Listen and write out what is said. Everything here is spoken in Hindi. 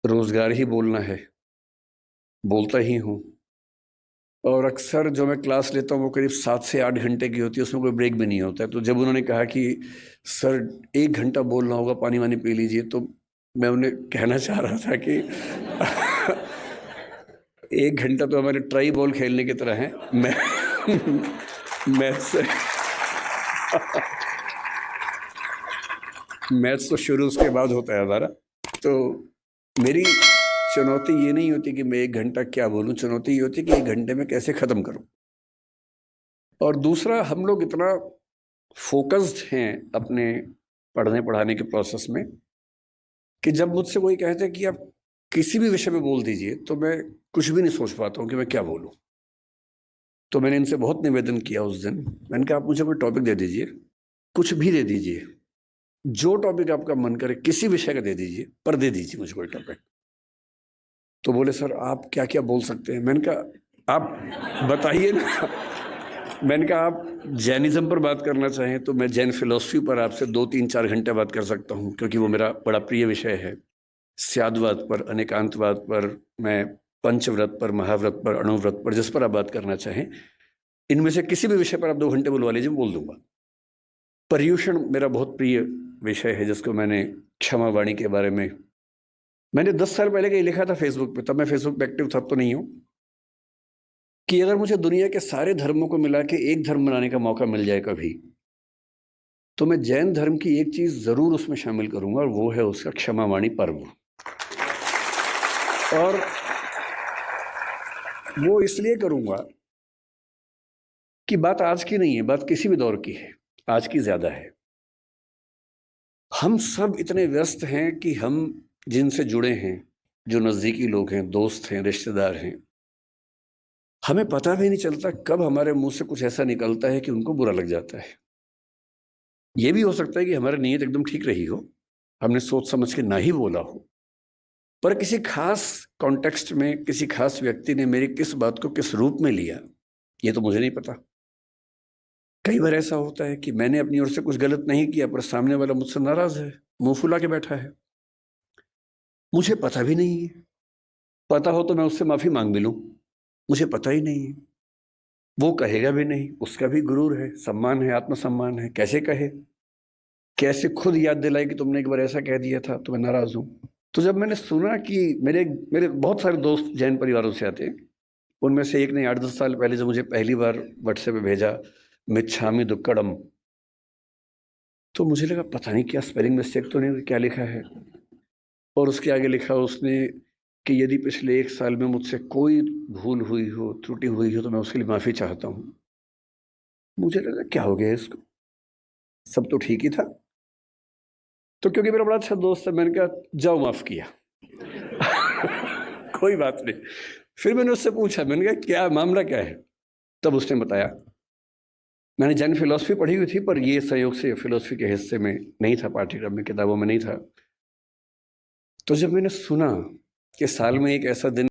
रोज़गार ही बोलना है, बोलता ही हूँ और अक्सर जो मैं क्लास लेता हूँ वो करीब 7 से 8 घंटे की होती है, उसमें कोई ब्रेक भी नहीं होता है। तो जब उन्होंने कहा कि सर 1 घंटा बोलना होगा, पानी-वानी पी लीजिए, तो मैं उन्हें कहना चाह रहा था कि 1 घंटा तो हमारे ट्राई बॉल खेलने की तरह है। मैं मैथ्स मैथ्स तो शुरू उसके बाद होता है हमारा। तो मेरी चुनौती ये नहीं होती कि मैं 1 घंटा क्या बोलूँ, चुनौती ये होती है कि 1 घंटे में कैसे ख़त्म करूँ। और दूसरा, हम लोग इतना फ़ोकस्ड हैं अपने पढ़ने-पढ़ाने के प्रोसेस में कि जब मुझसे कोई कहता है कि आप किसी भी विषय में बोल दीजिए, तो मैं कुछ भी नहीं सोच पाता हूँ कि मैं क्या बोलूँ। तो मैंने इनसे बहुत निवेदन किया उस दिन। मैंने कहा, आप मुझे कोई टॉपिक दे दीजिए, कुछ भी दे दीजिए। जो टॉपिक आपका मन करे, किसी विषय का दे दीजिए, पर दे दीजिए मुझे कोई टॉपिक। तो बोले, सर आप क्या-क्या बोल सकते हैं? मैंने कहा, आप बताइए ना। मैंने कहा, आप जैनिज़्म पर बात करना चाहें तो मैं जैन फ़िलॉसफ़ी पर आपसे 2, 3, 4 घंटे बात कर सकता हूँ, क्योंकि वो मेरा बड़ा प्रिय विषय है। स्याद्वाद पर, अनेकांतवाद पर, मैं पंचव्रत पर, महाव्रत पर, अणुव्रत पर, जिस पर आप बात करना चाहें, इनमें से किसी भी विषय पर आप 2 घंटे बुलवा लीजिए, मैं बोल दूँगा। पर्यूषण मेरा बहुत प्रिय विषय है, जिसको मैंने क्षमा वाणी के बारे में मैंने 10 साल पहले कहीं लिखा था फ़ेसबुक पे, तब मैं फ़ेसबुक पे एक्टिव था, अब तो नहीं हूँ, कि अगर मुझे दुनिया के सारे धर्मों को मिला के एक धर्म बनाने का मौका मिल जाए कभी, तो मैं जैन धर्म की एक चीज़ ज़रूर उसमें शामिल करूँगा और वो है उसका क्षमा वाणी पर्व। और वो इसलिए करूँगा कि बात आज की नहीं है, बात किसी भी दौर की है, आज की ज़्यादा है। हम सब इतने व्यस्त हैं कि हम जिनसे जुड़े हैं, जो नज़दीकी लोग हैं, दोस्त हैं, रिश्तेदार हैं, हमें पता भी नहीं चलता कब हमारे मुँह से कुछ ऐसा निकलता है कि उनको बुरा लग जाता है। ये भी हो सकता है कि हमारी नीयत एकदम ठीक रही हो, हमने सोच समझ के ना ही बोला हो, पर किसी खास कॉन्टेक्स्ट में किसी खास व्यक्ति ने मेरी किस बात को किस रूप में लिया, ये तो मुझे नहीं पता। कई बार ऐसा होता है कि मैंने अपनी ओर से कुछ गलत नहीं किया, पर सामने वाला मुझसे नाराज़ है, मुँह फुला के बैठा है। मुझे पता भी नहीं है, पता हो तो मैं उससे माफ़ी माँग भी लूँ, मुझे पता ही नहीं है। वो कहेगा भी नहीं, उसका भी गुरूर है, सम्मान है, आत्मसम्मान है, कैसे कहे? कैसे खुद याद दिलाए कि तुमने एक बार ऐसा कह दिया था, तो मैं नाराज़ हूँ। तो जब मैंने सुना कि मेरे मेरे बहुत सारे दोस्त जैन परिवारों से आते हैं, उनमें से एक ने 8-10 साल पहले जब मुझे पहली बार व्हाट्सएप पे भेजा, मिच्छामि दुक्कडम, तो मुझे लगा पता नहीं क्या स्पेलिंग मिस्टेक तो नहीं हुई, क्या लिखा है? और उसके आगे लिखा उसने कि यदि पिछले 1 साल में मुझसे कोई भूल हुई हो, त्रुटि हुई हो, तो मैं उसके लिए माफ़ी चाहता हूँ। मुझे लगा क्या हो गया इसको? सब तो ठीक ही था। तो क्योंकि मेरा बड़ा अच्छा दोस्त है, मैंने कहा जाओ माफ़ किया। कोई बात नहीं। फिर मैंने उससे पूछा, मैंने कहा क्या मामला क्या है? तब उसने बताया, मैंने जैन फ़िलॉसफ़ी पढ़ी हुई थी, पर ये संयोग से फ़िलॉसफ़ी के हिस्से में नहीं था, पाठ्यक्रम में, किताबों में नहीं था। तो जब मैंने सुना कि साल में एक ऐसा दिन